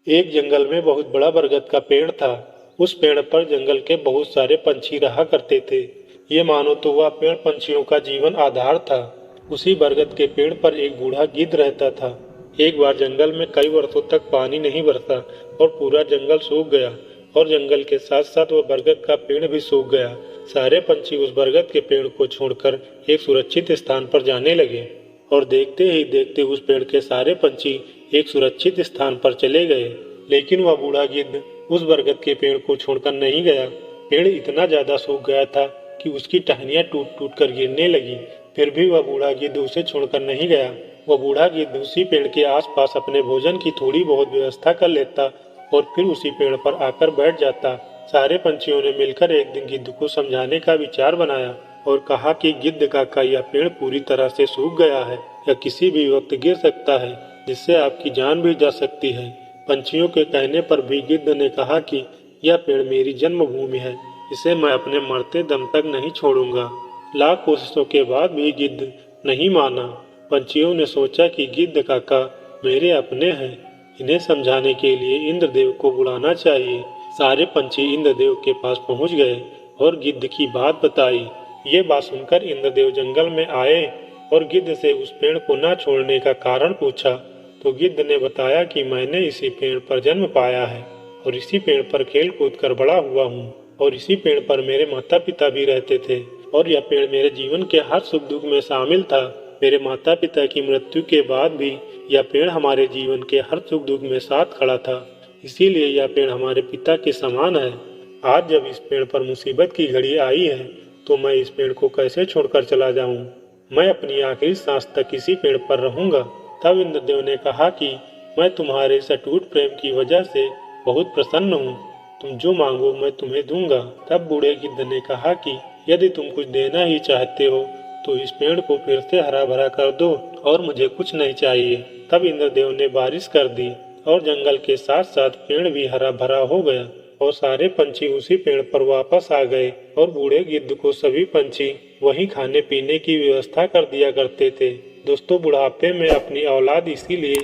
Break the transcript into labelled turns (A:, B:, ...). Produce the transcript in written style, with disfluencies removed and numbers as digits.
A: एक जंगल में बहुत बड़ा बरगद का पेड़ था। उस पेड़ पर जंगल के बहुत सारे पंछी रहा करते थे। ये मानो तो वह पेड़ पंछियों का जीवन आधार था। उसी बरगद के पेड़ पर एक बूढ़ा गिद्ध रहता था। एक बार जंगल में कई वर्षों तक पानी नहीं बरसा और पूरा जंगल सूख गया और जंगल के साथ साथ वह बरगद का पेड़ भी सूख गया। सारे पंछी उस बरगद के पेड़ को छोड़कर एक सुरक्षित स्थान पर जाने लगे और देखते ही देखते उस पेड़ के सारे पंछी एक सुरक्षित स्थान पर चले गए। लेकिन वह बूढ़ा गिद्ध उस बरगद के पेड़ को छोड़कर नहीं गया। पेड़ इतना ज्यादा सूख गया था कि उसकी टहनियां टूट टूट कर गिरने लगी। फिर भी वह बूढ़ा गिद्ध उसे छोड़कर नहीं गया। वह बूढ़ा गिद्ध उसी पेड़ के आसपास अपने भोजन की थोड़ी बहुत व्यवस्था कर लेता और फिर उसी पेड़ पर आकर बैठ जाता। सारे पंछियों ने मिलकर एक दिन गिद्ध को समझाने का विचार बनाया और कहा कि गिद्ध काका, यह पेड़ पूरी तरह से सूख गया है, यह किसी भी वक्त गिर सकता है, जिससे आपकी जान भी जा सकती है। पंछियों के कहने पर भी गिद्ध ने कहा कि यह पेड़ मेरी जन्मभूमि है, इसे मैं अपने मरते दम तक नहीं छोड़ूंगा। लाख कोशिशों के बाद भी गिद्ध नहीं माना। पंछियों ने सोचा कि गिद्ध काका मेरे अपने हैं, इन्हें समझाने के लिए इंद्रदेव को बुलाना चाहिए। सारे पंछी इंद्रदेव के पास पहुंच गए और गिद्ध की बात बताई। ये बात सुनकर इंद्रदेव जंगल में आए और गिद्ध से उस पेड़ को न छोड़ने का कारण पूछा। तो गिद्ध ने बताया कि मैंने इसी पेड़ पर जन्म पाया है और इसी पेड़ पर खेल कूद कर बड़ा हुआ हूँ और इसी पेड़ पर मेरे माता पिता भी रहते थे और यह पेड़ मेरे जीवन के हर सुख दुख में शामिल था। मेरे माता पिता की मृत्यु के बाद भी यह पेड़ हमारे जीवन के हर सुख दुख में साथ खड़ा था, इसीलिए यह पेड़ हमारे पिता के समान है। आज जब इस पेड़ पर मुसीबत की घड़ी आई है तो मैं इस पेड़ को कैसे छोड़कर चला जाऊं? मैं अपनी आखिरी सांस तक इसी पेड़ पर रहूंगा। तब इंद्रदेव ने कहा कि मैं तुम्हारे इस अटूट प्रेम की वजह से बहुत प्रसन्न हूँ, तुम जो मांगो मैं तुम्हें दूंगा। तब बूढ़े गिद्ध ने कहा कि यदि तुम कुछ देना ही चाहते हो तो इस पेड़ को फिर से हरा भरा कर दो और मुझे कुछ नहीं चाहिए। तब इंद्रदेव ने बारिश कर दी और जंगल के साथ साथ पेड़ भी हरा भरा हो गया और सारे पंछी उसी पेड़ पर वापस आ गए और बूढ़े गिद्ध को सभी पंछी वहीं खाने पीने की व्यवस्था कर दिया करते थे। दोस्तों, बुढ़ापे में अपनी औलाद इसीलिए